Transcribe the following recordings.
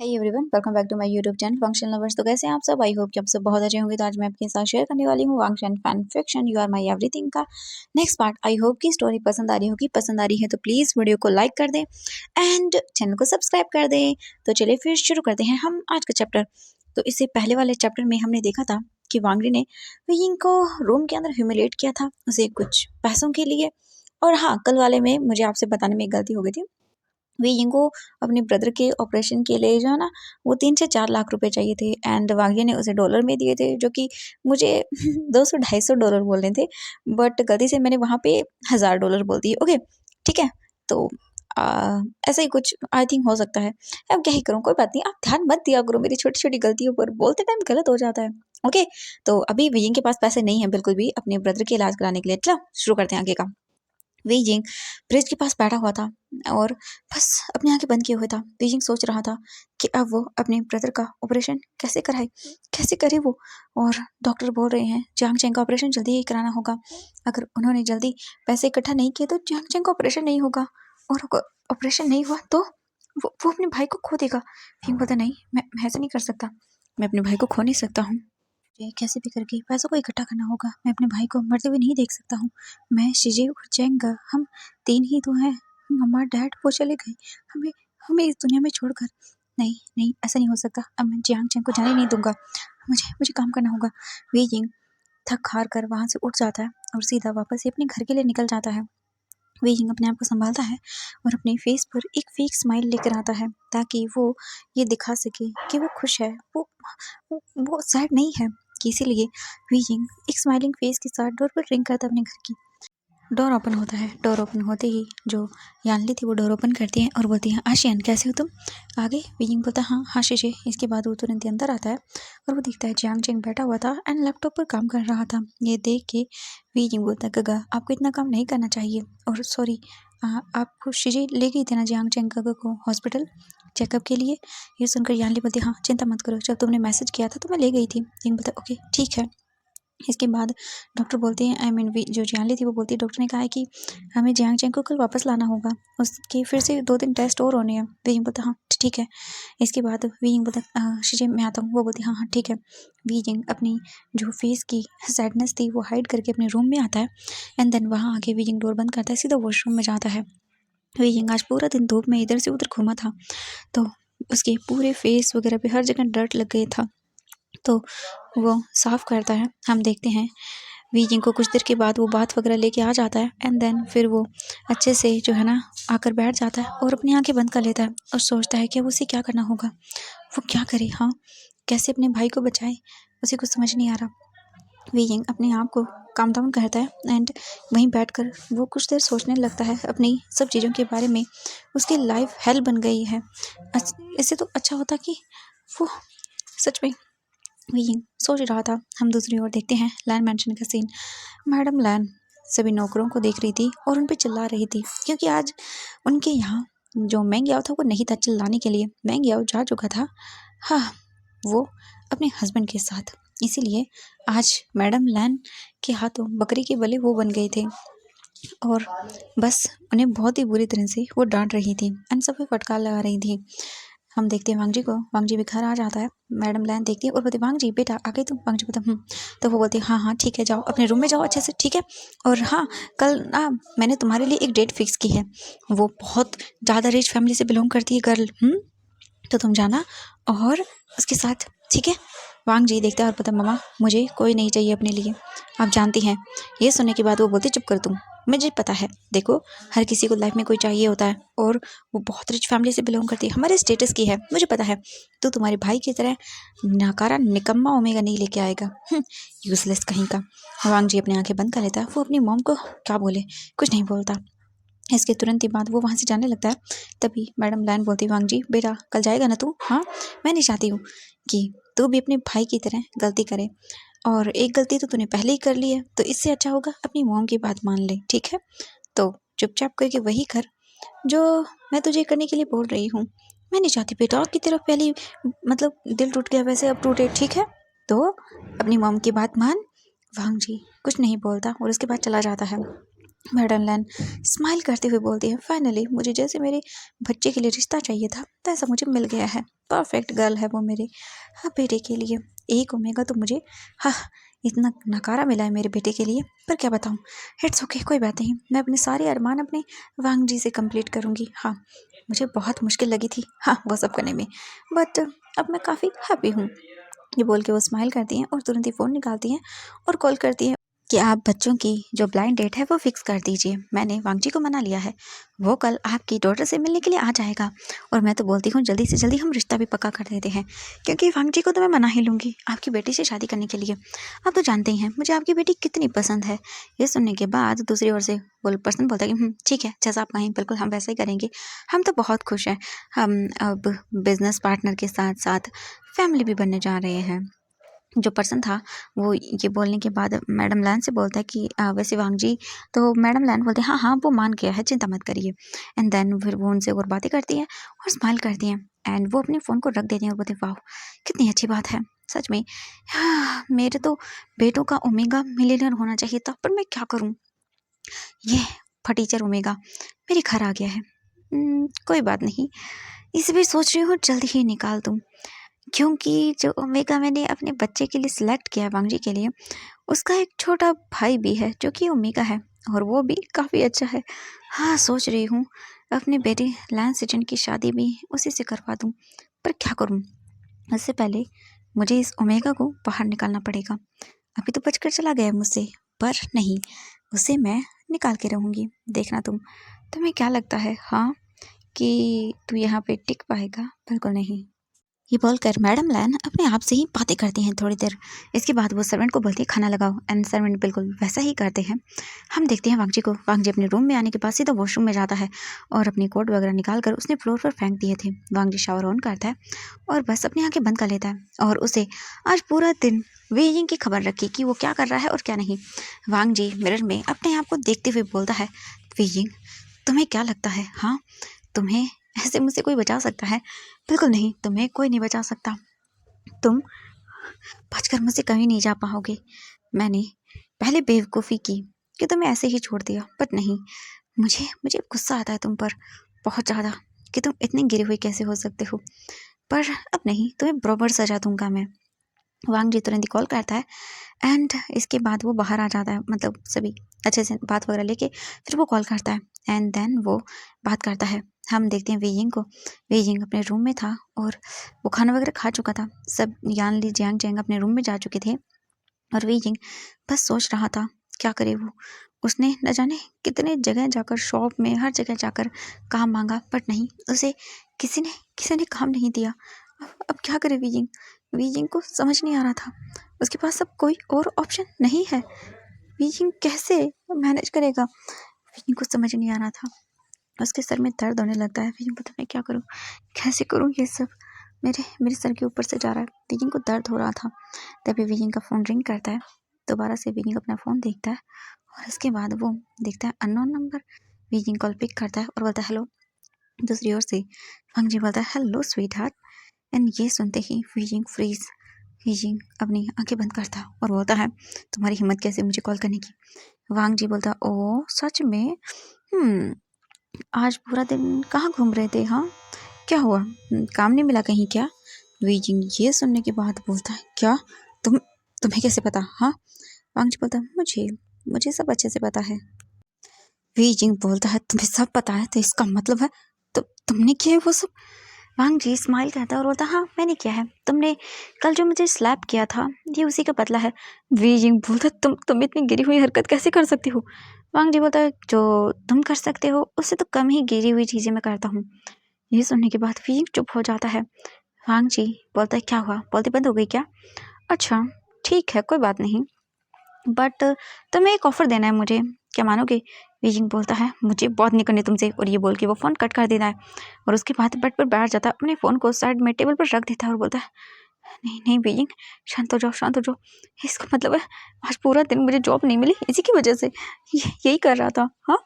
Hey everyone, welcome back to my YouTube channel function lovers. तो कैसे हैं आप सब? आई होप कि आप सब बहुत अच्छे होंगे। तो आज मैं आपके साथ शेयर करने वाली हूँ function fan fiction you are my everything का नेक्स्ट पार्ट। आई होप की स्टोरी पसंद आ रही होगी। पसंद आ रही है तो प्लीज़ वीडियो को लाइक कर दें एंड चैनल को सब्सक्राइब कर दें। तो चलिए फिर शुरू करते हैं हम आज का चैप्टर। तो इससे पहले वाले चैप्टर में हमने देखा था कि वांगली ने वियिंग को रूम के अंदर ह्यूमिलेट किया था उसे कुछ पैसों के लिए। और हाँ, कल वाले में मुझे आपसे बताने में एक गलती हो गई थी। वियिंग को अपने ब्रदर के ऑपरेशन के लिए जो है ना, वो 3 से 4 लाख रुपए चाहिए थे एंड वांगली ने उसे डॉलर में दिए थे, जो कि मुझे 200-250 डॉलर बोलने थे, बट गलती से मैंने वहाँ पे $1000 बोल दिए। ओके, ठीक है। तो ऐसा ही कुछ आई थिंक हो सकता है। अब क्या ही करूँ, कोई बात नहीं। आप ध्यान मत दिया करो मेरी छोटी-छोटी गलतियों पर, बोलते टाइम गलत हो जाता है। ओके, तो अभी वियिंग के पास पैसे नहीं है बिल्कुल भी अपने ब्रदर के इलाज कराने के लिए। चलो शुरू करते हैं आगे का। बीजिंग ब्रिज के पास बैठा हुआ था और बस अपनी आंखें बंद किए हुए था। बीजिंग सोच रहा था कि अब वो अपने ब्रदर का ऑपरेशन कैसे कराए, कैसे करे वो। और डॉक्टर बोल रहे हैं जियांग चेंग का ऑपरेशन जल्दी ही कराना होगा। अगर उन्होंने जल्दी पैसे इकट्ठा नहीं किए तो जियांग चेंग का ऑपरेशन नहीं होगा, और ऑपरेशन नहीं हुआ तो वो अपने भाई को खो देगा। फिर बोलता नहीं, मैं ऐसा नहीं कर सकता, मैं अपने भाई को खो नहीं सकता हूँ। मुझे कैसे भी करके पैसों को इकट्ठा करना होगा। मैं अपने भाई को मरते हुए नहीं देख सकता हूँ। मैं, शिजे और चेंग, हम 3 ही तो हैं। मम्मा डैड वो चले गए, हमें हमें इस दुनिया में छोड़कर। नहीं नहीं, ऐसा नहीं हो सकता। अब मैं जियांग चेंग को जाने नहीं दूंगा। मुझे मुझे काम करना होगा। वे यिंग थक हार कर वहां से उठ जाता है और सीधा वापस से अपने घर के लिए निकल जाता है। वे यिंग अपने आप को संभालता है और अपने फेस पर एक फेक स्माइल लेकर आता है ताकि वो ये दिखा सके कि वो खुश है, वो सैड नहीं है। कि इसीलिए वी यिंग एक स्माइलिंग फेस के साथ डोर पर रिंग करता है अपने घर की। डोर ओपन होता है। डोर ओपन होते ही जो यानली थी वो डोर ओपन करती है और बोलती है आशियान कैसे हो तुम? आगे वियिंग बोलता है हाँ हाँ शीशे। इसके बाद वो तुरंत ही अंदर आता है और वो दिखता है जियांग चेंग बैठा हुआ था एंड लैपटॉप पर काम कर रहा था। ये देख के वियिंग बोलता है गगा आपको इतना काम नहीं करना चाहिए, और सॉरी आपको शीशे ले गई थी ना जियांग चेंग गगा को हॉस्पिटल चेकअप के लिए। ये सुनकर यानली बोलती हाँ चिंता मत करो, जब तुमने मैसेज किया था तो मैं ले गई थी। वियिंग बोलता ओके ठीक है। इसके बाद डॉक्टर बोलते हैं आई मीन जो जियांली थी वो बोलती है डॉक्टर ने कहा है कि हमें जियांग चेंग को कल वापस लाना होगा, उसके फिर से 2 दिन टेस्ट और होने हैं। वियिंग बोलता हाँ ठीक है। इसके बाद वियिंग बोलता शीशे मैं आता हूँ। वो बोलती हाँ हाँ ठीक है। वियिंग अपनी जो फेस की सैडनेस थी वो हाइड करके अपने रूम में आता है एंड देन वहाँ आके वियिंग डोर बंद करता है, सीधा वॉशरूम में जाता है। वियिंग आज पूरा दिन धूप में इधर से उधर घूमा था तो उसके पूरे फेस वगैरह पे हर जगह डर्ट लग गया था, तो वो साफ करता है। हम देखते हैं वियिंग को कुछ देर के बाद वो बात वगैरह लेके आ जाता है एंड देन फिर वो अच्छे से जो है ना आकर बैठ जाता है और अपनी आंखें बंद कर लेता है और सोचता है कि अब उसे क्या करना होगा, वो क्या करे, हाँ कैसे अपने भाई को बचाए, उसे कुछ समझ नहीं आ रहा। वियिंग अपने आप को काम डाउन करता है एंड वहीं बैठकर वो कुछ देर सोचने लगता है अपनी सब चीज़ों के बारे में। उसकी लाइफ हेल बन गई है। इससे तो अच्छा होता कि वो सच में। वियिंग सोच रहा था। हम दूसरी ओर देखते हैं लैन मैंशन का सीन। मैडम लैन सभी नौकरों को देख रही थी और उन पे चिल्ला रही थी क्योंकि आज उनके यहाँ जो मेंग याओ था वो नहीं था चिल्लाने के लिए। मेंग याओ जा चुका था, हाँ वो अपने हस्बैंड के साथ, इसीलिए आज मैडम लैन के हाथों बकरी के बलि वो बन गए थे और बस उन्हें बहुत ही बुरी तरह से वो डांट रही थी एंड सब पे फटकार लगा रही थी। हम देखते हैं वांगजी को। वांगजी भी घर आ जाता है। मैडम लैन देखती है और बोलती वांगजी बेटा आ गई तुम? वांगजी बोलता तो वो बोलती हाँ हाँ ठीक है, जाओ अपने रूम में जाओ अच्छे से, ठीक है। और हाँ कल ना मैंने तुम्हारे लिए एक डेट फिक्स की है, वो बहुत ज़्यादा रिच फैमिली से बिलोंग करती है गर्ल, तो तुम जाना और उसके साथ, ठीक है। वांग जी देखता है और पता मम्मा मुझे कोई नहीं चाहिए अपने लिए, आप जानती हैं। ये सुनने के बाद वो बोलती चुप कर तुम, मुझे पता है, देखो हर किसी को लाइफ में कोई चाहिए होता है और वो बहुत रिच फैमिली से बिलोंग करती है, हमारे स्टेटस की है, मुझे पता है। तो तुम्हारे भाई की तरह नाकारा निकम्मा ओमेगा नहीं लेके आएगा, यूजलेस कहीं का। वांग जी अपनी आंखें बंद कर लेता है। वो अपनी मॉम को क्या बोले, कुछ नहीं बोलता। इसके तुरंत ही बाद वो वहाँ से जाने लगता है। तभी मैडम लैन बोलती वांग जी बेटा कल जाएगा ना तू? हाँ मैं नहीं चाहती हूँ कि तू भी अपने भाई की तरह गलती करे, और एक गलती तो तूने पहले ही कर ली है, तो इससे अच्छा होगा अपनी मॉम की बात मान ले, ठीक है। तो चुपचाप करके वही कर जो मैं तुझे करने के लिए बोल रही हूँ। मैं नहीं चाहती बेटा आपकी तरफ पहले मतलब दिल टूट गया वैसे अब टूटे, ठीक है। तो अपनी मॉम की बात मान। वांग जी कुछ नहीं बोलता और उसके बाद चला जाता है। मैडम लैन स्माइल करते हुए बोलती है, फाइनली मुझे जैसे मेरे बच्चे के लिए रिश्ता चाहिए था वैसा मुझे मिल गया है। परफेक्ट गर्ल है वो मेरे हाँ बेटे के लिए। एक ओमेगा तो मुझे हाँ इतना नकारा मिला है मेरे बेटे के लिए, पर क्या बताऊँ। इट्स ओके, कोई बात नहीं, मैं अपने सारे अरमान अपने वांग जी से कंप्लीट करूँगी। हाँ मुझे बहुत मुश्किल लगी थी हाँ वो सब करने में, बट अब मैं काफ़ी हैप्पी हूँ। ये बोल के वो स्माइल करती हैं और तुरंत ही फ़ोन निकालती हैं और कॉल करती हैं कि आप बच्चों की जो ब्लाइंड डेट है वो फिक्स कर दीजिए। मैंने वांगजी को मना लिया है, वो कल आपकी डॉटर से मिलने के लिए आ जाएगा। और मैं तो बोलती हूँ जल्दी से जल्दी हम रिश्ता भी पक्का कर देते हैं, क्योंकि वांगजी को तो मैं मना ही लूँगी आपकी बेटी से शादी करने के लिए। आप तो जानते ही हैं मुझे आपकी बेटी कितनी पसंद है। ये सुनने के बाद दूसरी ओर से वो पर्सन बोलता है कि ठीक है, जैसा आप कहें बिल्कुल हम वैसा ही करेंगे। हम तो बहुत खुश हैं, हम अब बिजनेस पार्टनर के साथ साथ फैमिली भी बनने जा रहे हैं। जो पर्सन था वो ये बोलने के बाद मैडम लैन से बोलता है कि वैसे वांग जी, तो मैडम लैन बोलते हैं हाँ हाँ वो मान गया है, चिंता मत करिए। एंड देन फिर वो उनसे और बातें करती हैं और स्माइल करती हैं एंड वो अपने फ़ोन को रख देती हैं और बोलते हैं वाह कितनी अच्छी बात है सच में। मेरे तो बेटों का ओमेगा मिलियनर होना चाहिए था, पर मैं क्या करूँ, ये फटीचर ओमेगा मेरे घर आ गया है। कोई बात नहीं, इस भी सोच रही हूँ जल्दी ही निकाल दूँ, क्योंकि जो ओमेगा मैंने अपने बच्चे के लिए सिलेक्ट किया वांगजी के लिए, उसका एक छोटा भाई भी है जो कि ओमेगा है और वो भी काफ़ी अच्छा है। हाँ सोच रही हूँ अपने बेटे लैंस सिजन की शादी भी उसी से करवा दूँ, पर क्या करूँ। उससे पहले मुझे इस ओमेगा को बाहर निकालना पड़ेगा। अभी तो बचकर चला गया मुझसे, पर नहीं, उसे मैं निकाल के रहूँगी। देखना तुम्हें क्या लगता है हाँ कि तू यहाँ पे टिक पाएगा? बिल्कुल नहीं। ये बोलकर मैडम लैन अपने आप से ही बातें करती हैं थोड़ी देर। इसके बाद वो सर्वेंट को बोलती है खाना लगाओ, एंड सर्वेंट बिल्कुल वैसा ही करते हैं। हम देखते हैं वांगजी को। वांगजी अपने रूम में आने के बाद सीधा वॉशरूम में जाता है और अपनी कोट वगैरह निकाल कर उसने फ्लोर पर फेंक दिए थे। वांगजी शावर ऑन करता है और बस अपनी आंखें बंद कर लेता है और उसे आज पूरा दिन वेइंग की खबर रखी कि वो क्या कर रहा है और क्या नहीं। वांगजी मिरर में अपने आप को देखते हुए बोलता है, वेइंग तुम्हें क्या लगता है हाँ तुम्हें ऐसे मुझसे कोई बचा सकता है? बिल्कुल नहीं, तुम्हें कोई नहीं बचा सकता। तुम बचकर मुझसे कहीं नहीं जा पाओगे। मैंने पहले बेवकूफ़ी की कि तुम्हें ऐसे ही छोड़ दिया, बट नहीं, मुझे मुझे गुस्सा आता है तुम पर बहुत ज़्यादा कि तुम इतने गिरे हुए कैसे हो सकते हो। पर अब नहीं, तुम्हें बराबर सजा दूंगा मैं। वांग जी तुरंत ही कॉल करता है एंड इसके बाद वो बाहर आ जाता है, मतलब सभी अच्छे से बात वगैरह लेके फिर वो कॉल करता है एंड देन वो बात करता है। हम देखते हैं वेइंग को। वेइंग अपने रूम में था और वो खाना वगैरह खा चुका था। सब यान ली जियांग चैंग अपने रूम में जा चुके थे और वेइंग बस सोच रहा था क्या करे वो। उसने न जाने कितने जगह जाकर, शॉप में हर जगह जाकर काम मांगा, बट नहीं, उसे किसी ने काम नहीं दिया। अब क्या करे वेइंग। वेइंग को समझ नहीं आ रहा था, उसके पास अब कोई और ऑप्शन नहीं है। वेइंग कैसे मैनेज करेगा, वेइंग को समझ नहीं आ रहा था। उसके सर में दर्द होने लगता है। वेइंग पता मैं क्या करूँ, कैसे करूँ ये सब, मेरे मेरे सर के ऊपर से जा रहा है। वेइंग को दर्द हो रहा था। तभी वेइंग का फ़ोन रिंग करता है। दोबारा से वेइंग अपना फ़ोन देखता है और उसके बाद वो देखता है unknown number. Wei Ying call pick करता है और बोलता है हेलो। दूसरी ओर से वांगजी बोलता है हेलो स्वीट हार्ट। एंड ये सुनते ही वेइंग फ्रीज। वेइंग अपनी आंखें बंद करता और बोलता है तुम्हारी हिम्मत कैसे मुझे कॉल करने की। वांग जी बोलता ओ सच में, आज पूरा दिन कहाँ घूम रहे थे हाँ, क्या हुआ, काम नहीं मिला कहीं क्या? वेइंग ये सुनने के बाद बोलता है क्या, तुम्हें कैसे पता हाँ? वांग जी बोलता है मुझे मुझे सब अच्छे से पता है। वेइंग बोलता है तुम्हें सब पता है तो इसका मतलब है तो तुमने किया है वो सब? वांग जी स्माइल करता है और बोलता हाँ मैंने किया है, तुमने कल जो मुझे स्लैप किया था ये उसी का बदला है। वेइंग बोलता है तुम इतनी गिरी हुई हरकत कैसे कर सकती हो? वांग जी बोलता है जो तुम कर सकते हो उससे तो कम ही गिरी हुई चीज़ें मैं करता हूँ। ये सुनने के बाद वेइंग चुप हो जाता है। वांग जी बोलता है क्या हुआ, बोलती बंद हो गई क्या? अच्छा ठीक है कोई बात नहीं, बट तुम्हें एक ऑफ़र देना है मुझे, क्या मानोगे? वेइंग बोलता है मुझे बहुत नहीं करनी तुमसे, और ये बोल के वो फ़ोन कट कर देता है और उसके बाद बेड पर बैठ जाता है, अपने फ़ोन को साइड में टेबल पर रख देता है और बोलता है नहीं नहीं वेइंग शांत हो जाओ शांत हो जाओ। इसका मतलब है आज पूरा दिन मुझे जॉब नहीं मिली इसी की वजह से, यही कर रहा था हाँ?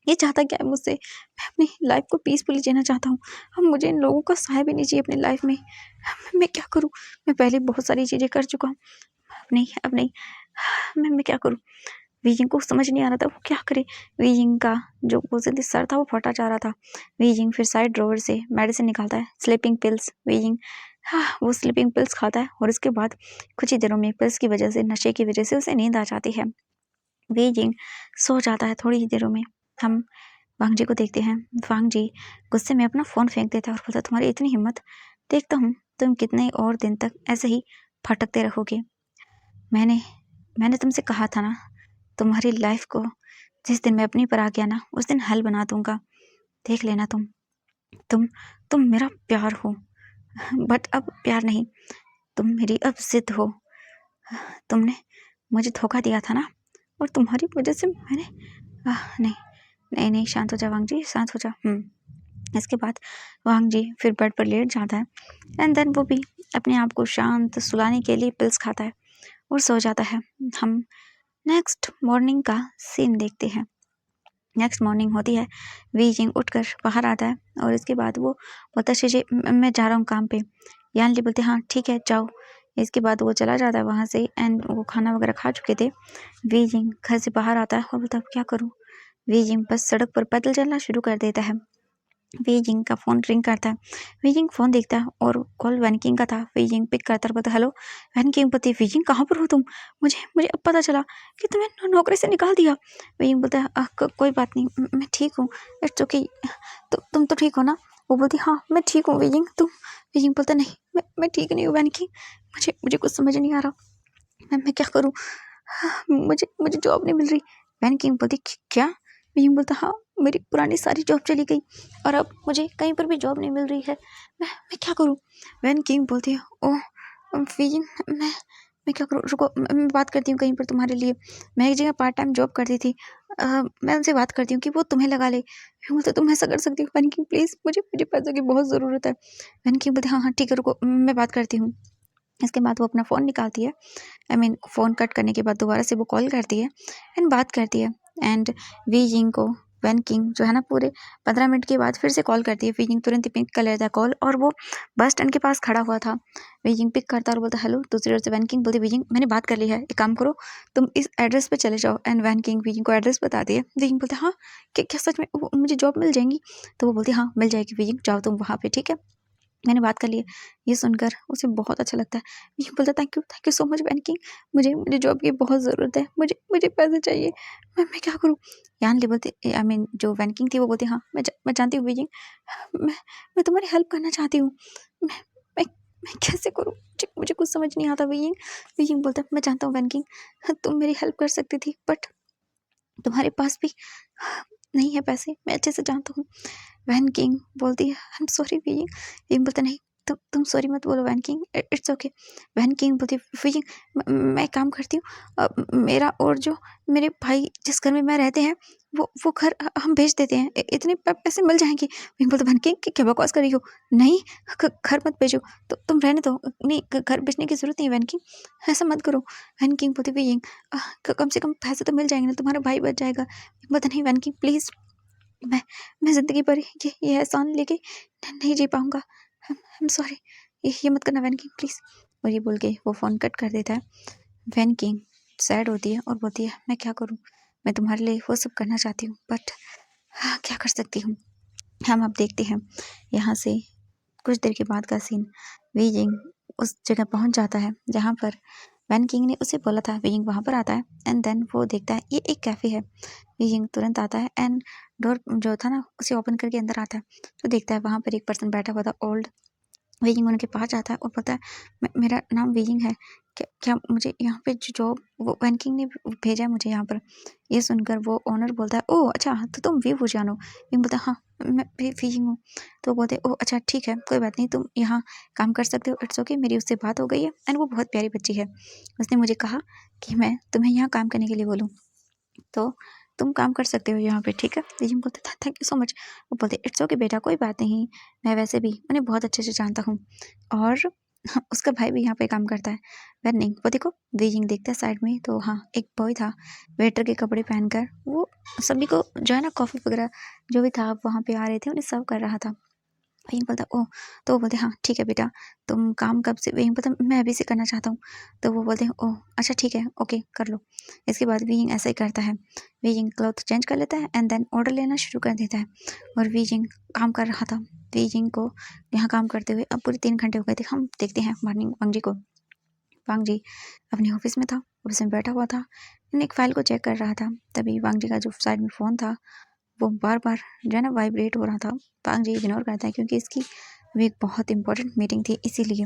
ये चाहता क्या है मुझसे? मैं अपनी लाइफ को पीसफुली जीना चाहता हूँ। अब मुझे इन लोगों का साया भी नहीं चाहिए अपनी लाइफ में। मैं क्या करूँ? मैं पहले बहुत सारी चीज़ें कर चुका हूँ। अब नहीं, मैं क्या करूँ? वीजिंग को समझ नहीं आ रहा था वो क्या करे। वीजिंग का जो पोजिटिव सर था वो फटा जा रहा था। वीजिंग फिर साइड ड्रॉवर से मेडिसिन निकालता है, स्लीपिंग पिल्स। वीजिंग वो स्लीपिंग पिल्स खाता है और उसके बाद कुछ ही दिनों में पिल्स की वजह से, नशे की वजह से उसे नींद आ जाती है। वीजिंग सो जाता है। थोड़ी ही देरों में हम वांग जी को देखते हैं। वांग जी गुस्से में अपना फ़ोन फेंक देता है और बोलता, तुम्हारी इतनी हिम्मत, देखता हूँ तुम कितने और दिन तक ऐसे ही भटकते रहोगे। मैंने तुमसे कहा था ना, तुम्हारी लाइफ को जिस दिन मैं अपनी पर आ गया ना, उस दिन हल बना दूंगा। देख लेना तुम मेरा प्यार हो, बट अब प्यार नहीं, तुम मेरी अब जिद हो। तुमने मुझे धोखा दिया था ना, और तुम्हारी वजह से मैंने नहीं नहीं नहीं, शांत हो जा वांग जी, शांत हो जा। इसके बाद वांग जी फिर बेड पर लेट जाता है एंड देन वो भी अपने आप को शांत सुलाने के लिए पिल्स खाता है और सो जाता है। हम नेक्स्ट मॉर्निंग का सीन देखते हैं। नेक्स्ट मॉर्निंग होती है, वीजिंग उठकर बाहर आता है और इसके बाद वो बोलता है, शीशी मैं जा रहा हूँ काम पे। यान ली बोलते हाँ ठीक है जाओ। इसके बाद वो चला जाता है वहाँ से एंड वो खाना वगैरह खा चुके थे। वीजिंग घर से बाहर आता है और बोलता क्या करूँ। वीजिंग बस सड़क पर पैदल चलना शुरू कर देता है। वीजिंग का फ़ोन रिंग करता है। वीजिंग फ़ोन देखता है और कॉल वैनकिंग का था। वीजिंग पिक करता है, बोलता हेलो वैनकिंग। बोलती वीजिंग कहाँ पर हो तुम, मुझे अब पता चला कि तुम्हें नौकरी से निकाल दिया। वीजिंग बोलता है कोई बात नहीं, मैं ठीक हूँ, इट्स ओके। तुम तो ठीक हो ना। वो बोलती हाँ मैं ठीक हूँ वीजिंग, तुम। वीजिंग बोलता नहीं मैं ठीक नहीं हूँ वैनकिंग, मुझे कुछ समझ नहीं आ रहा, मैं क्या करूँ। मुझे जॉब नहीं मिल रही। वैनकिंग बोलती क्या। वीजिंग बोलता हाँ मेरी पुरानी सारी जॉब चली गई और अब मुझे कहीं पर भी जॉब नहीं मिल रही है, मैं क्या करूँ। वैनकिंग बोलती है ओह वीजिंग, मैं क्या करूँ, रुको मैं बात करती हूँ कहीं पर तुम्हारे लिए। मैं एक जगह पार्ट टाइम जॉब करती थी, मैं उनसे बात करती हूँ कि वो तुम्हें लगा ले। बोलते तुम ऐसा कर सकती हो वैनकिंग प्लीज़, मुझे पैसों की बहुत ज़रूरत है। वैनकिंग बोलती हाँ ठीक है रुको मैं बात करती हूँ। इसके बाद वो अपना फ़ोन निकालती है। फ़ोन कट करने के बाद दोबारा से वो कॉल करती है एंड बात करती है एंड वीजिंग को वैनकिंग जो है ना पूरे 15 मिनट के बाद फिर से कॉल करती है। वीजिंग तुरंत ही पिक कर लेता है कॉल और वो बस स्टैंड के पास खड़ा हुआ था। वीजिंग पिक करता और बोलता हेलो। दूसरी ओर से वैनकिंग बोलती वीजिंग मैंने बात कर ली है, एक काम करो तुम इस एड्रेस पे चले जाओ। एंड वैनकिंग वीजिंग को एड्रेस बताती है। वीजिंग बोलता हाँ क्या सच में मुझे जॉब मिल जाएंगी। तो वो बोलती हाँ मिल जाएगी वीजिंग, जाओ तुम वहाँ पे, ठीक है मैंने बात कर ली है। ये सुनकर उसे बहुत अच्छा लगता है। ये बोलता थैंक यू सो मच वैनकिंग, मुझे जॉब की बहुत ज़रूरत है, मुझे पैसे चाहिए, मैं क्या करूँ। यान ली बोलती जो वैनकिंग थी वो बोलती हाँ मैं जानती हूँ वीजिंग, मैं तुम्हारी हेल्प करना चाहती हूँ, मैं मैं मैं कैसे करूँ, मुझे कुछ समझ नहीं आता वीजिंग। वीजिंग बोलता मैं जानता हूँ वैनकिंग, तुम मेरी हेल्प कर सकती थी बट तुम्हारे पास भी नहीं है पैसे, मैं अच्छे से जानता हूँ। वैन किंग बोलती है I am sorry Wei Ying. Wei Ying बोलता नहीं तुम सॉरी मत बोलो Wen Qing, it's okay. Wen Qing बोलती वीइंग मैं काम करती हूँ, मेरा और जो मेरे भाई जिस घर में मैं रहते हैं वो घर हम बेच देते हैं, इतने पैसे मिल जाएंगे। वीइंग बोलता वैन किंग क्या बकवास कर रही हो, नहीं घर मत बेचो, तो तुम रहने दो, नहीं घर बेचने की जरूरत नहीं है वैन किंग, ऐसा मत करो। वैन किंग बोलती वीइंग कम से कम पैसे तो मिल जाएंगे ना, तुम्हारा भाई बच जाएगा। बोलता नहीं वैन किंग प्लीज़, मैं ज़िंदगी भर ये एहसान लेके नहीं जी पाऊँगा, आई एम सॉरी, ये मत करना वैन किंग प्लीज़। और ये बोल के वो फ़ोन कट कर देता है। वैन किंग सैड होती है और बोलती है मैं क्या करूँ, मैं तुम्हारे लिए वो सब करना चाहती हूँ बट क्या कर सकती हूँ। हम अब देखते हैं यहाँ से कुछ देर के बाद का सीन। वीजिंग उस जगह पहुँच जाता है जहाँ पर वैन किंग ने उसे बोला था। वीजिंग वहाँ पर आता है एंड देन वो देखता है ये एक कैफ़े है। वीजिंग तुरंत आता है एंड डोर जो था ना उसे ओपन करके अंदर आता है तो देखता है वहाँ पर एक पर्सन बैठा हुआ था ओल्ड। वीजिंग उनके पास जाता है और बोलता है मेरा नाम वीजिंग है, क्या मुझे यहाँ पे जो जॉब वो वैन किंग ने भेजा है मुझे यहाँ पर। ये सुनकर वो ओनर बोलता है ओह अच्छा तो तुम वी जानो। विंग बोलता है हाँ मैं वीजिंग हूँ। तो बोलते ओह अच्छा ठीक है कोई बात नहीं, तुम यहाँ काम कर सकते हो, इट्स ओके। मेरी उससे बात हो गई है एंड वो बहुत प्यारी बच्ची है, उसने मुझे कहा कि मैं तुम्हें यहाँ काम करने के लिए बोलूँ, तो तुम काम कर सकते हो यहाँ पे, ठीक है। वीजिंग बोलते थैंक यू सो मच। वो बोलते इट्स ओके बेटा कोई बात नहीं, मैं वैसे भी उन्हें बहुत अच्छे से जानता हूँ और उसका भाई भी यहाँ पे काम करता है। वह नहीं वो देखो। वीजिंग देखता है साइड में तो हाँ एक बॉय था वेटर के कपड़े पहनकर, वो सभी को जो है ना कॉफ़ी वगैरह जो भी था वहाँ पे आ रहे थे उन्हें सर्व कर रहा था। वहीं बोलता ओह, तो वो बोलते हाँ ठीक है बेटा, तुम काम कब से, वहीं बोलता मैं अभी से करना चाहता हूँ। तो वो बोलते हैं ओह अच्छा ठीक है, ओके कर लो। इसके बाद वीइंग ऐसा ही करता है, वीइंग क्लॉथ चेंज कर लेता है एंड देन ऑर्डर लेना शुरू कर देता है। और वीइंग काम कर रहा था, वीइंग को यहाँ काम करते हुए अब पूरे 3 घंटे हो गए थे। हम देखते हैं मॉर्निंग वांग जी को। वांग जी अपने ऑफिस में था, ऑफिस में बैठा हुआ था, एक फाइल को चेक कर रहा था। तभी वांग जी का जो साइड में फ़ोन था वो बार-बार जो है ना वाइब्रेट हो रहा था। वांग जी इग्नोर करता है क्योंकि इसकी अभी एक बहुत इंपॉर्टेंट मीटिंग थी, इसीलिए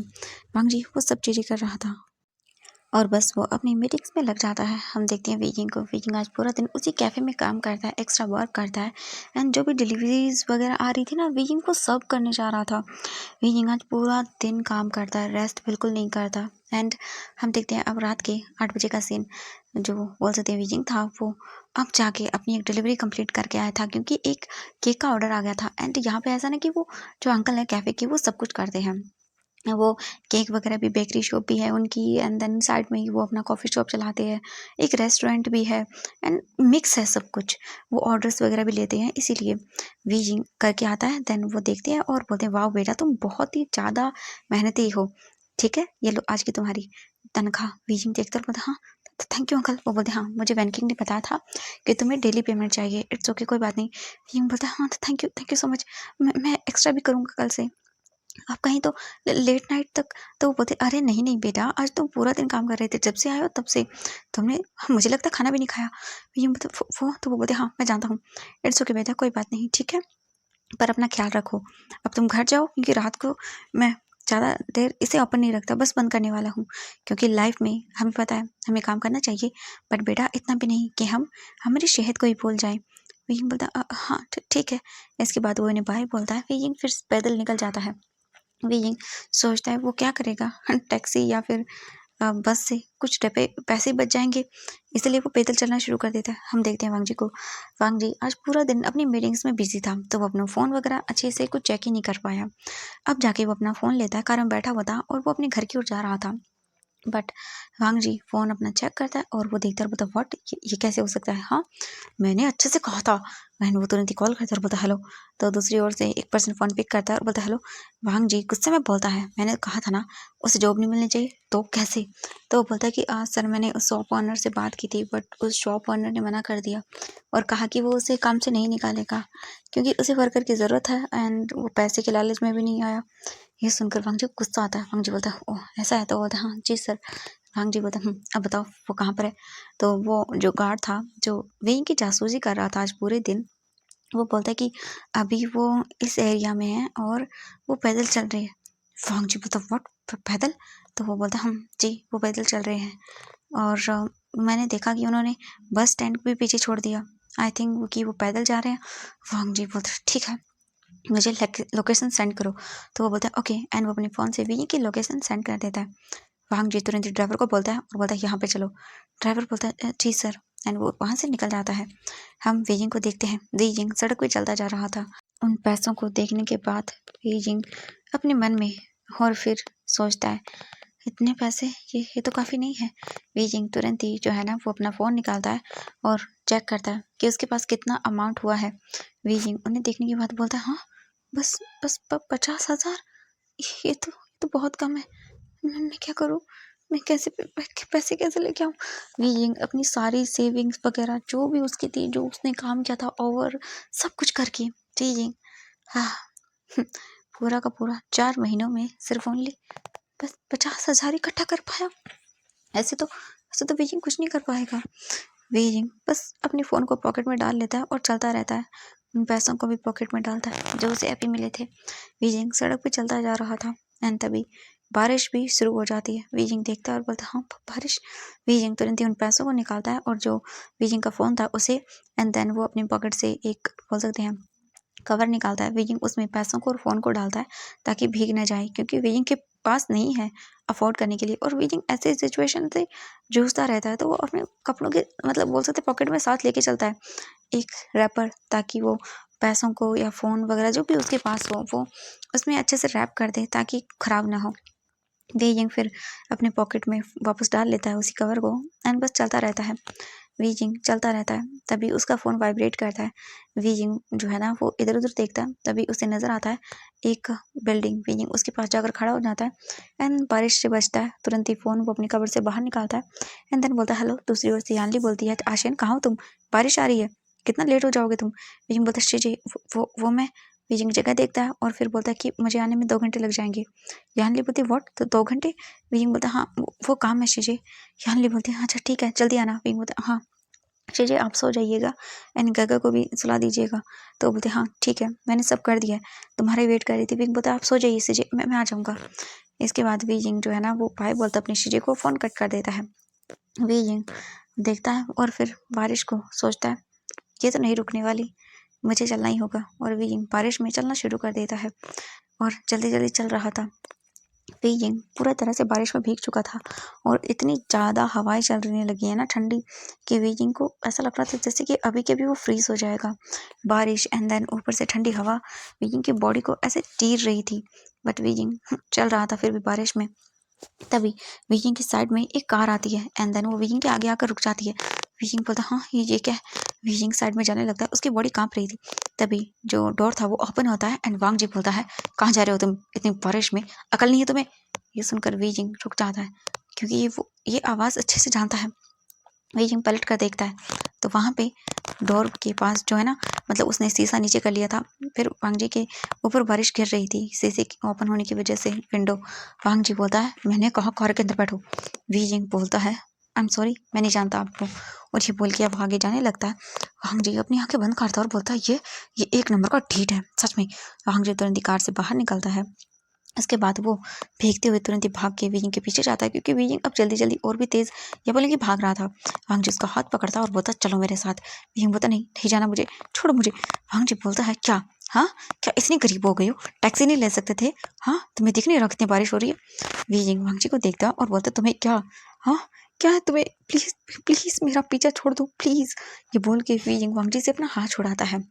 वांग जी वो सब चीज़ें कर रहा था और बस वो अपनी मीटिंग्स में लग जाता है। हम देखते हैं वीकिंग को, वीकिंग आज पूरा दिन उसी कैफ़े में काम करता है, एक्स्ट्रा वर्क करता है एंड जो भी डिलीवरीज वगैरह आ रही थी ना, वीकिंग को सर्व करने जा रहा था। वीकिंग आज पूरा दिन काम करता है, रेस्ट बिल्कुल नहीं करता। एंड हम देखते हैं अब रात के 8 बजे का सीन। जो बोल सकते हैं वीकिंग था वो अब जाके अपनी एक डिलीवरी कंप्लीट करके आया था क्योंकि एक केक का ऑर्डर आ गया था। एंड यहाँ पे ऐसा ना कि वो जो अंकल है कैफ़े के वो सब कुछ करते हैं, वो केक वगैरह भी, बेकरी शॉप भी है उनकी एंड देन साइड में ही वो अपना कॉफ़ी शॉप चलाते हैं, एक रेस्टोरेंट भी है एंड मिक्स है सब कुछ। वो ऑर्डर्स वगैरह भी लेते हैं, इसीलिए वीजिंग करके आता है। देन वो देखते हैं और बोलते हैं वाह बेटा तुम बहुत ही ज़्यादा मेहनती हो, ठीक है ये लो आज की तुम्हारी तनख्वाह। वीजिंग देखते और बोलते हाँ थैंक यू अंकल। वो बोलते हाँ मुझे वैनकिंग ने बताया था कि तुम्हें डेली पेमेंट चाहिए, इट्स ओके कोई बात नहीं। वीजिंग बोलता है हाँ थैंक यू सो मच, मैं एक्स्ट्रा भी करूँगा कल से। आप कहीं तो लेट नाइट तक। तो वो बोलते अरे नहीं नहीं बेटा आज तुम पूरा दिन काम कर रहे थे, जब से आए हो तब से तुमने मुझे लगता खाना भी नहीं खाया। ये मतलब वो तो वो बोलते हाँ मैं जानता हूँ, इट्स ओके बेटा कोई बात नहीं ठीक है, पर अपना ख्याल रखो। अब तुम घर जाओ क्योंकि रात को मैं ज़्यादा देर इसे ओपन नहीं रखता, बस बंद करने वाला हूँ क्योंकि लाइफ में हमें पता है हमें काम करना चाहिए, बट बेटा इतना भी नहीं कि हम हमारी सेहत को ही भूल जाए। विंग बोलता हाँ ठीक है। इसके बाद वो इन्हें बाय बोलता है, विंग फिर पैदल निकल जाता है। वीइंग सोचता है वो क्या करेगा, टैक्सी या फिर बस से कुछ पैसे बच जाएंगे, इसलिए वो पैदल चलना शुरू कर देता है। हम देखते हैं वांग जी को। वांग जी आज पूरा दिन अपनी मीटिंग्स में बिजी था तो वो अपना फ़ोन वगैरह अच्छे से कुछ चेक ही नहीं कर पाया। अब जाके वो अपना फ़ोन लेता है, कार में बैठा हुआ था और वो अपने घर की ओर जा रहा था। बट वांग जी फ़ोन अपना चेक करता है और वो देखता है और बोलता व्हाट, ये कैसे हो सकता है, हाँ मैंने अच्छे से कहा था। मैंने वो तुरंत ही कॉल करता है और बोलता हेलो। तो दूसरी ओर से एक पर्सन फ़ोन पिक करता है और बोलता हेलो। वांग जी गुस्से में बोलता है मैंने कहा था ना उसे जॉब नहीं मिलनी चाहिए, तो कैसे। तो वो बोलता है कि सर मैंने उस शॉप ओनर से बात की थी बट उस शॉप ओनर ने मना कर दिया और कहा कि वो उसे काम से नहीं निकालेगा क्योंकि उसे वर्कर की ज़रूरत है एंड वो पैसे के लालच में भी नहीं आया। ये सुनकर वांग जी को गुस्सा आता है। वांग जी बोलता है ओह ऐसा है, तो बोलता है हाँ जी सर। वांग जी बोलता है अब बताओ वो कहाँ पर है। तो वो जो गार्ड था जो वेइंग की जासूसी कर रहा था आज पूरे दिन, वो बोलता है कि अभी वो इस एरिया में है और वो पैदल चल रहे हैं। वांग जी बोलता व्हाट, पैदल। तो वो बोलता हम जी वो पैदल चल रहे हैं और मैंने देखा कि उन्होंने बस स्टैंड भी पीछे छोड़ दिया, आई थिंक कि वो पैदल जा रहे हैं। वांग जी बोलते ठीक है मुझे लोकेशन सेंड करो। तो वो बोलता है ओके एंड वो अपने फ़ोन से वी की लोकेशन सेंड कर देता है। वांग जी तुरंत ही ड्राइवर को बोलता है और बोलता है यहाँ पे चलो। ड्राइवर बोलता है जी सर एंड वो वहाँ से निकल जाता है। हम वेजिंग को देखते हैं, वेजिंग सड़क पे चलता जा रहा था। उन पैसों को देखने के बाद वेजिंग अपने मन में और फिर सोचता है इतने पैसे, ये तो काफ़ी नहीं है। वेजिंग तुरंत ही जो है ना वो अपना फ़ोन निकालता है और चेक करता है कि उसके पास कितना अमाउंट हुआ है। वेजिंग उन्हें देखने के बाद बोलता है हाँ बस बस 50,000, ये तो बहुत कम है। मैं क्या करूँ, मैं कैसे पैसे कैसे लेके आऊँ। वीइंग अपनी सारी सेविंग्स वगैरह जो भी उसकी थी, जो उसने काम किया था ओवर सब कुछ करके वीइंग हाँ पूरा का पूरा 4 महीनों में सिर्फ ओनली बस 50,000 इकट्ठा कर पाया। ऐसे तो वीइंग कुछ नहीं कर पाएगा। वीइंग बस अपने फ़ोन को पॉकेट में डाल लेता है और चलता रहता है। उन पैसों को भी पॉकेट में डालता है जो उसे अभी मिले थे। वीजिंग सड़क पे चलता जा रहा था एंड तभी बारिश भी शुरू हो जाती है। वीजिंग देखता है और बोलता है हाँ बारिश। वीजिंग तुरंत ही उन पैसों को निकालता है और जो वीजिंग का फ़ोन था उसे एंड देन वो अपनी पॉकेट से एक बोल सकते हैं कवर निकालता है। वीजिंग उसमें पैसों को और फ़ोन को डालता है ताकि भीग ना जाए क्योंकि वीजिंग के पास नहीं है अफोर्ड करने के लिए और वीजिंग ऐसे सिचुएशन से जूझता रहता है तो वो अपने कपड़ों के मतलब बोल सकते पॉकेट में साथ लेके चलता है एक रैपर, ताकि वो पैसों को या फ़ोन वगैरह जो भी उसके पास हो वो उसमें अच्छे से रैप कर दे ताकि ख़राब ना हो। वेइंग फिर अपने पॉकेट में वापस डाल लेता है उसी कवर को एंड बस चलता रहता है। वीजिंग चलता रहता है। तभी उसका फ़ोन वाइब्रेट करता है। वीजिंग जो है ना वो इधर-उधर देखता है, तभी उसे नज़र आता है एक बिल्डिंग। वीजिंग उसके पास जाकर खड़ा हो जाता है एंड बारिश से बचता है। तुरंत ही फ़ोन वो अपनी कवर से बाहर निकालता है एंड देन बोलता है हेलो। दूसरी ओर से यानली बोलती है आशियान कहाँ हो तुम? बारिश आ रही है, कितना लेट हो जाओगे तुम? वीजिंग बोलता है शी वो मैं। वीजिंग जगह देखता है और फिर बोलता है कि मुझे आने में 2 घंटे लग जाएंगे। यानली बोलती है व्हाट? तो 2 घंटे? वीजिंग बोलता है हाँ वो काम है शीजे। यानली बोलती है अच्छा ठीक है जल्दी आना। वीजिंग बोलता है हाँ शीजे आप सो जाइएगा एंड गगा को भी सुला दीजिएगा। तो बोलते हाँ ठीक है मैंने सब कर दिया है, तुम्हारा वेट कर रही थी। वीजिंग बोलता है आप सो जाइए शीजे, मैं आ जाऊँगा। इसके बाद वीजिंग जो है ना वो बाय बोलता अपनी शीजे को फ़ोन कट कर देता है। वीजिंग देखता है और फिर बारिश को सोचता है ये तो नहीं रुकने वाली, मुझे चलना ही होगा। और वीजिंग बारिश में चलना शुरू कर देता है और जल्दी-जल्दी चल रहा था। वीजिंग पूरा तरह से बारिश में भीग चुका था और इतनी ज़्यादा हवाएं चलने लगी है ना ठंडी कि वीजिंग को ऐसा लग रहा था जैसे कि अभी के अभी वो फ्रीज हो जाएगा। बारिश एंड देन ऊपर से ठंडी हवा वीजिंग की बॉडी को ऐसे चीर रही थी। बट वीजिंग चल रहा था फिर भी बारिश में। तभी वीजिंग की साइड में एक कार आती है एंड देन वो वीजिंग के आगे आकर रुक जाती है। वीजिंग बोलता हाँ ये क्या है? वीजिंग साइड में जाने लगता है, उसकी बॉडी कांप रही थी। तभी जो डोर था वो ओपन होता है एंड वांग जी बोलता है कहाँ जा रहे हो तुम इतनी बारिश में, अकल नहीं है तुम्हें? ये सुनकर वीजिंग रुक जाता है क्योंकि ये आवाज़ अच्छे से जानता है। वीजिंग पलट कर देखता है तो वहाँ पे डोर के पास जो है ना मतलब उसने शीशा नीचे कर लिया था। फिर वांग जी के ऊपर बारिश गिर रही थी शीशे ओपन होने की वजह से विंडो। वांग जी बोलता है मैंने कहा कार के अंदर बैठो। वीजिंग बोलता है आई एम सॉरी मैं नहीं जानता आपको। और ये बोल के अब आगे जाने लगता है। वांग जी अपनी आंखें बंद करता है और बोलता है ये एक नंबर का ढीठ है सच में। वांग जी तुरंत ही कार से बाहर निकलता है। इसके बाद वो भीगते हुए तुरंत ही भाग के वीजिंग के पीछे जाता है क्योंकि वीजिंग अब जल्दी-जल्दी और भी तेज़ या बोले कि भाग रहा था। वांग जी उसका हाथ पकड़ता है और बोलता है चलो मेरे साथ। वीजिंग बोलता नहीं जाना मुझे, छोड़ो मुझे। वांग जी बोलता है क्या? हाँ? क्या इतनी गरीब हो गई हो? टैक्सी नहीं ले सकते थे? हाँ? तुम्हें दिख नहीं रहा कितनी बारिश हो रही है? वीजिंग वांग जी को देखता है और बोलता है तुम्हें क्या? हाँ? क्या है तुम्हें? प्लीज़ प्लीज़ मेरा पीछा छोड़ दो प्लीज़। ये बोल के वीजिंग वांग जी से अपना हाथ छुड़ाता है।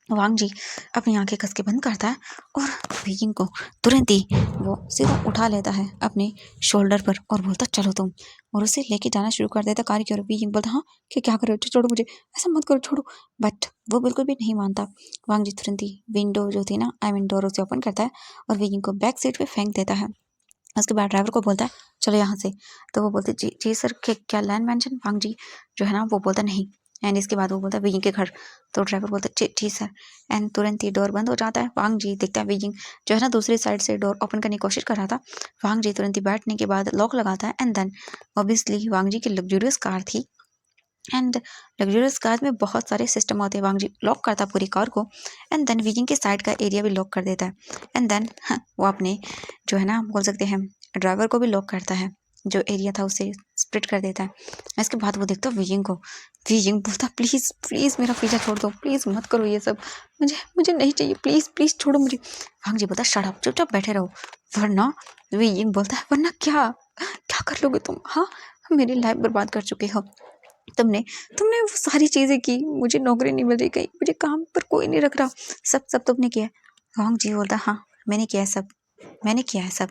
वांग जी अपनी आंखें कस के बंद करता है और वीजिंग को तुरंत ही वो सीधा उठा लेता है अपने शोल्डर पर और बोलता चलो तुम। और उसे लेके जाना शुरू कर देता कार की ओर। वीजिंग बोलता हाँ क्या कर रहे हो? छोड़ो मुझे, ऐसा मत करो छोड़ो। बट वो बिल्कुल भी नहीं मानता। वांग जी तुरंत ही विंडो जो थी ना आई मीन डोर उसे ओपन करता है और वीजिंग को बैक सीट पे फेंक देता है। उसके बाद ड्राइवर को बोलता है चलो यहाँ से। तो वो बोलते जी सर क्या लैंड मेंशन? वांग जी जो है ना वो बोलता नहीं। एंड इसके बाद वो बोलता है वीजिंग के घर। तो ड्राइवर बोलता है जी सर। एंड तुरंत ही डोर बंद हो जाता है। वांग जी देखता है वीजिंग जो है ना दूसरी साइड से डोर ओपन करने की कोशिश कर रहा था। वांग जी तुरंत ही बैठने के बाद लॉक लगाता है एंड देन ऑब्वियसली वांग जी की लग्जूरियस कार थी एंड लग्जूरियस कार में बहुत सारे सिस्टम होते हैं। वांग जी लॉक करता है पूरी कार को एंड देन वीजिंग के साइड का एरिया भी लॉक कर देता है एंड देन वो अपने जो है ना बोल सकते हैं ड्राइवर को भी लॉक करता है, जो एरिया था उसे स्प्लिट कर देता है। इसके बाद वो देखता है वीजिंग को। वीजिंग बोलता प्लीज़ प्लीज़ मेरा पीछा छोड़ दो, प्लीज़ मत करो ये सब, मुझे मुझे नहीं चाहिए, प्लीज़ प्लीज़ छोड़ो मुझे। वांग जी बोलता शट अप, चुपचाप बैठे रहो वरना। वीजिंग बोलता है वरना क्या? क्या कर लोगे तुम? हाँ मेरी लाइफ बर्बाद कर चुके हो तुमने तुमने वो सारी चीज़ें की, मुझे नौकरी नहीं मिल रही, कहीं मुझे काम पर कोई नहीं रख रहा, सब तुमने किया है। वांग जी बोलता हाँ मैंने किया है सब, मैंने किया है सब।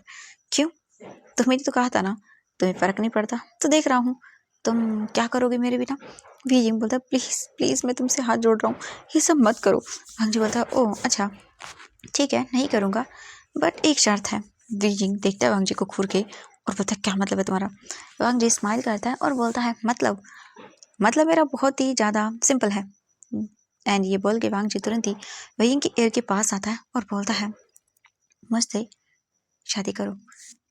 क्यों? तुम्हें तो कहा था ना तुम्हें फर्क नहीं पड़ता, तो देख रहा हूँ तुम क्या करोगे मेरे बिना। वीजिंग बोलता प्लीज़ प्लीज़ मैं तुमसे हाथ जोड़ रहा हूँ, ये सब मत करो। वांग जी बोलता ओह अच्छा ठीक है नहीं करूँगा बट एक शर्त है। वीजिंग देखता है वांग जी को घूर के और बोलता है क्या मतलब है तुम्हारा? वांग जी स्माइल करता है और बोलता है मतलब मेरा बहुत ही ज़्यादा सिंपल है। एंड ये बोल के वांग जी तुरंत ही वीजिंग की एयर के पास आता है और बोलता है मुझसे शादी करो।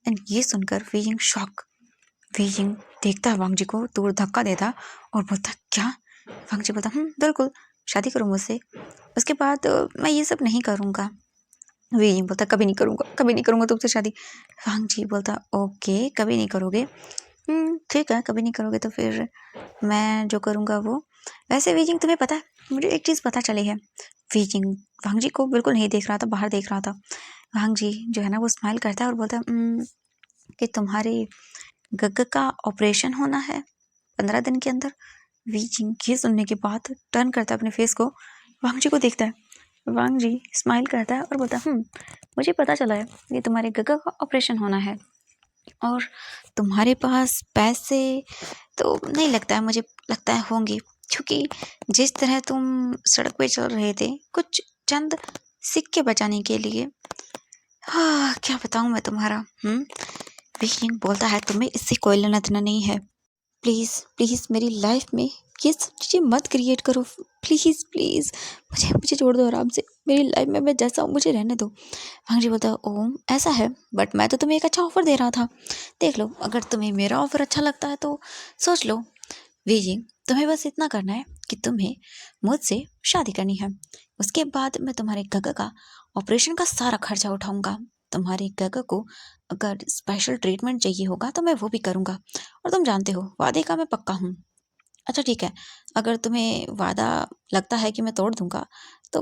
एंड ये सुनकर वीजिंग शॉक। वीजिंग देखता है वांग जी को, दूर धक्का देता और बोलता क्या? वांग जी बोलता बिल्कुल शादी करो मुझसे, उसके बाद मैं ये सब नहीं करूँगा। वीजिंग बोलता कभी नहीं करूँगा तुमसे शादी। वांग जी बोलता ओके कभी नहीं करोगे, ठीक है कभी नहीं करोगे तो फिर मैं जो करूँगा वो। वैसे वीजिंग तुम्हें पता है मुझे एक चीज़ पता चली है। वीजिंग वांग जी को बिल्कुल नहीं देख रहा था, बाहर देख रहा था। वांग जी जो है ना वो स्माइल करता है और बोलता है कि तुम्हारे गग्गा का ऑपरेशन होना है 15 दिन के अंदर। वीजिंग ये सुनने के बाद टर्न करता है अपने फेस को, वांग जी को देखता है। वांग जी स्माइल करता है और बोलता मुझे पता चला है कि तुम्हारे गग्गा का ऑपरेशन होना है और तुम्हारे पास पैसे तो नहीं लगता है, मुझे लगता है होंगी, क्योंकि जिस तरह तुम सड़क पे चल रहे थे कुछ चंद सिक्के बचाने के लिए। हाँ, क्या बताऊँ मैं तुम्हारा। विकिंग बोलता है तुम्हें इससे कोई लेना देना नहीं है। प्लीज़ प्लीज़ मेरी लाइफ में ये सब चीज़ें मत क्रिएट करो। प्लीज़ प्लीज़ मुझे मुझे छोड़ दो आराम से। मेरी लाइफ में मैं जैसा हूँ मुझे रहने दो। भांजी बोलता है ओह ऐसा है, बट मैं तो तुम्हें एक अच्छा ऑफर दे रहा था। देख लो, अगर तुम्हें मेरा ऑफर अच्छा लगता है तो सोच लो। वीजिंग, तुम्हें बस इतना करना है कि तुम्हें मुझसे शादी करनी है। उसके बाद मैं तुम्हारे गगा का ऑपरेशन का सारा खर्चा उठाऊंगा। तुम्हारे गगा को अगर स्पेशल ट्रीटमेंट चाहिए होगा तो मैं वो भी करूंगा। और तुम जानते हो वादे का मैं पक्का हूँ। अच्छा ठीक है, अगर तुम्हें वादा लगता है कि मैं तोड़ दूंगा तो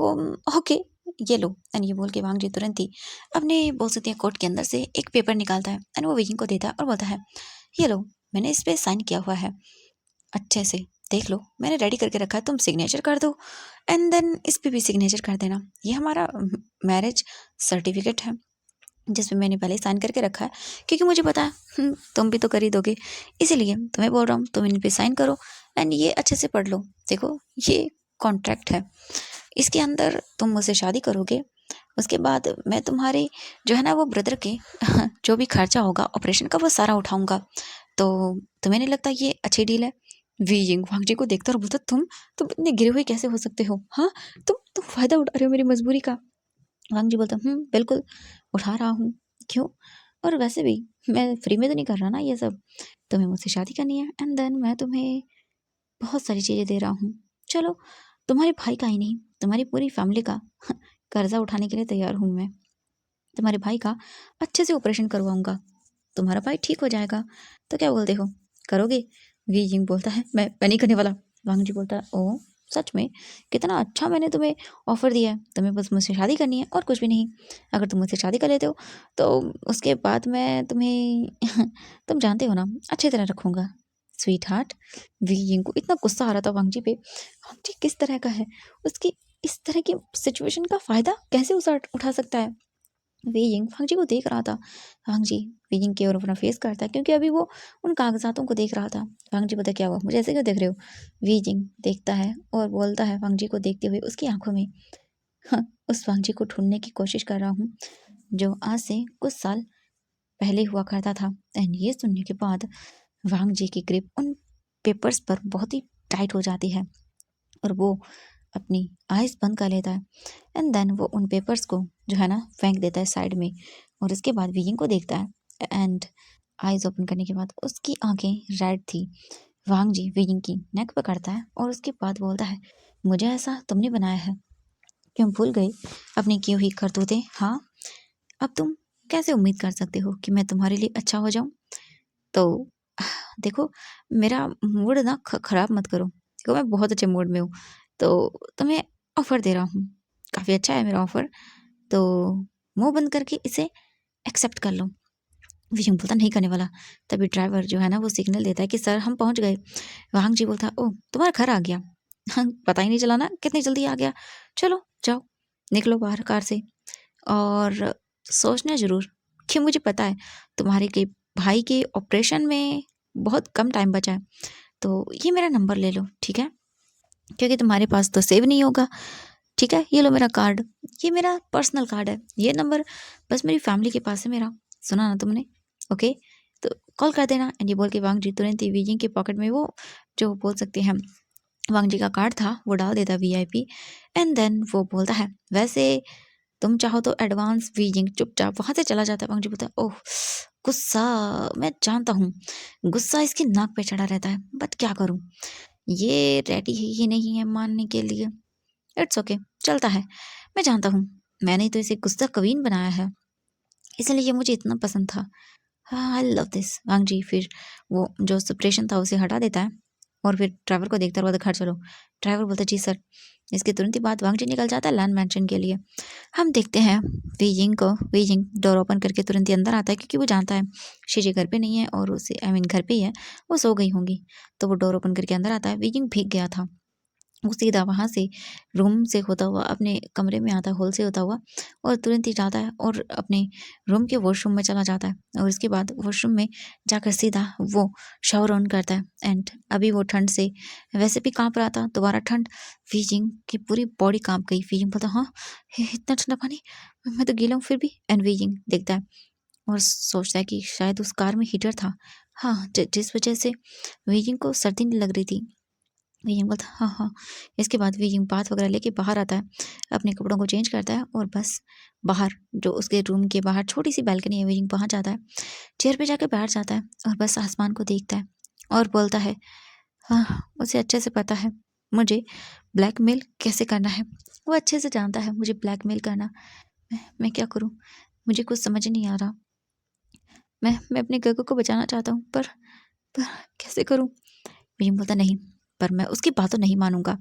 ओके, ये लो। एंड ये बोल के वांग जी तुरंत ही अपने बोल सकते हैं कोट के अंदर से एक पेपर निकालता है एंड वो विकिंग को देता है और बोलता है ये लो, मैंने इस पे साइन किया हुआ है, अच्छे से देख लो, मैंने रेडी करके रखा है, तुम सिग्नेचर कर दो एंड देन इस पे भी सिग्नेचर कर देना। ये हमारा मैरिज सर्टिफिकेट है जिसमें मैंने पहले साइन करके रखा है, क्योंकि मुझे पता है तुम भी तो कर ही दोगे, इसीलिए तुम्हें बोल रहा हूँ तुम इन पे साइन करो एंड ये अच्छे से पढ़ लो। देखो ये कॉन्ट्रैक्ट है, इसके अंदर तुम मुझसे शादी करोगे, उसके बाद मैं तुम्हारे जो है ना वो ब्रदर के जो भी खर्चा होगा ऑपरेशन का वो सारा उठाऊंगा। तो तुम्हें नहीं लगता ये अच्छी डील है? वीजिंग वांगजी को देखता और बोलता तुम इतने गिरे हुए कैसे हो सकते हो? हाँ, तुम फायदा उठा रहे हो मेरी मजबूरी का। वांगजी बोलता बिल्कुल उठा रहा हूँ। क्यों? और वैसे भी मैं फ्री में तो नहीं कर रहा ना ये सब। तुम्हें मुझसे शादी करनी है एंड देन मैं तुम्हें बहुत सारी चीज़ें दे रहा हूँ। चलो, तुम्हारे भाई का ही नहीं, तुम्हारी पूरी फैमिली का कर्जा उठाने के लिए तैयार हूँ मैं। तुम्हारे भाई का अच्छे से ऑपरेशन करवाऊंगा, तुम्हारा भाई ठीक हो जाएगा। तो क्या बोलते हो, करोगे? वी जिंग बोलता है मैं नहीं करने वाला। वांग जी बोलता है ओ सच में, कितना अच्छा मैंने तुम्हें ऑफर दिया है, तुम्हें बस मुझसे शादी करनी है और कुछ भी नहीं। अगर तुम मुझसे शादी कर लेते हो तो उसके बाद मैं तुम्हें तुम जानते हो ना अच्छी तरह रखूंगा। Sweet heart. वी जिंग को इतना गुस्सा आ रहा था वांग जी पे। वांग जी किस तरह का है, उसकी इस तरह की सिचुएशन का फायदा कैसे उठा सकता है। वेइंग फांगजी को देख रहा था। फांगजी वेइंग की ओर अपना फेस करता है क्योंकि अभी वो उन कागजातों को देख रहा था। फांगजी पता क्या हुआ, मुझे ऐसे क्यों देख रहे हो? वेइंग देखता है और बोलता है फांगजी को देखते हुए उसकी आंखों में, हाँ, उस फांगजी को ढूंढने की कोशिश कर रहा हूँ जो आज से कुछ साल पहले हुआ करता था। एंड ये सुनने के बाद वांग जी की ग्रिप उन पेपर्स पर बहुत ही टाइट हो जाती है और वो अपनी आइज बंद कर लेता है एंड देन वो उन पेपर्स को जो है ना फेंक देता है साइड में। और उसके बाद विकिंग को देखता है एंड आइज ओपन करने के बाद उसकी आंखें रेड थी। वांग जी विकिंग की नेक पकड़ता है और उसके बाद बोलता है मुझे ऐसा तुमने बनाया है, क्यों भूल गए अपनी की हुई करतूतें? हाँ, अब तुम कैसे उम्मीद कर सकते हो कि मैं तुम्हारे लिए अच्छा हो जाऊं? तो देखो, मेरा मूड ना खराब मत करो, देखो मैं बहुत अच्छे मूड में हूँ, तो तुम्हें ऑफर दे रहा हूँ, काफ़ी अच्छा है मेरा ऑफर, तो मुंह बंद करके इसे एक्सेप्ट कर लो। विजय बोलता नहीं करने वाला। तभी ड्राइवर जो है ना वो सिग्नल देता है कि सर हम पहुंच गए। वाहंग जी बोलता ओह तुम्हारा घर आ गया, हाँ, पता ही नहीं चला ना कितनी जल्दी आ गया। चलो जाओ, निकलो बाहर कार से और सोचना जरूर कि मुझे पता है तुम्हारे के भाई के ऑपरेशन में बहुत कम टाइम बचा है, तो ये मेरा नंबर ले लो ठीक है, क्योंकि तुम्हारे पास तो सेव नहीं होगा। ठीक है, ये लो मेरा कार्ड, ये मेरा पर्सनल कार्ड है, ये नंबर बस मेरी फैमिली के पास है मेरा, सुना ना तुमने? ओके, तो कॉल कर देना। एंड ये बोल के वांग जी तुरंत ही वीजिंग के पॉकेट में वो जो बोल सकते हैं वांग जी का कार्ड था वो डाल देता वीआईपी। एंड देन वो बोलता है वैसे तुम चाहो तो एडवांस वीजिंग चुपचाप वहां से चला जाता है। वांग जी बोलता है ओह गुस्सा, मैं जानता हूँ गुस्सा इसकी नाक पे चढ़ा रहता है, बट क्या करूँ, ये रेडी ही नहीं है मानने के लिए। इट्स ओके, चलता है, मैं जानता हूँ मैंने तो इसे गुस्सा कवीन बनाया है, इसलिए ये मुझे इतना पसंद था। हाँ आई लव दिस। वांग जी फिर वो जो सप्रेशन था उसे हटा देता है और फिर ड्राइवर को देखता हुआ घर चलो। ड्राइवर बोलता जी सर। इसके तुरंत ही बाद वांग जी निकल जाता है लैंड मैंशन के लिए। हम देखते हैं वीजिंग डोर ओपन करके तुरंत ही अंदर आता है क्योंकि वो जानता है शीजी घर पे नहीं है और उसे आई मीन घर पे ही है, वो सो गई होंगी। तो वो डोर ओपन करके अंदर आता है। वीजिंग भीग गया था वो सीधा वहाँ से रूम से होता हुआ अपने कमरे में आता है, हॉल से होता हुआ, और तुरंत ही जाता है और अपने रूम के वॉशरूम में चला जाता है। और उसके बाद वॉशरूम में जाकर सीधा वो शावर ऑन करता है। एंड अभी वो ठंड से वैसे भी काँप रहा था, दोबारा ठंड, वीजिंग की पूरी बॉडी काँप गई। वीजिंग बोलता, हाँ इतना ठंडा पानी, मैं तो गीला हूँ फिर भी। एंड वीजिंग देखता है और सोचता है कि शायद उस कार में हीटर था, हाँ जिस वजह से वीजिंग को सर्दी नहीं लग रही थी। वीजिंग बोलता, हाँ हाँ। इसके बाद वीजिंग बाथ वगैरह लेके बाहर आता है, अपने कपड़ों को चेंज करता है और बस बाहर जो उसके रूम के बाहर छोटी सी बैल्कनी है, वीजिंग वहाँ जाता है, चेयर पे जाके बैठ जाता है और बस आसमान को देखता है और बोलता है, हाँ उसे अच्छे से पता है मुझे ब्लैकमेल कैसे करना है। वो अच्छे से जानता है मुझे ब्लैकमेल करना। मैं क्या करूँ, मुझे कुछ समझ नहीं आ रहा। मैं अपने गगो को बचाना चाहता हूँ, पर कैसे करूँ। वीजिंग बोलता, नहीं, पर मैं उसकी बात तो नहीं मानूंगा।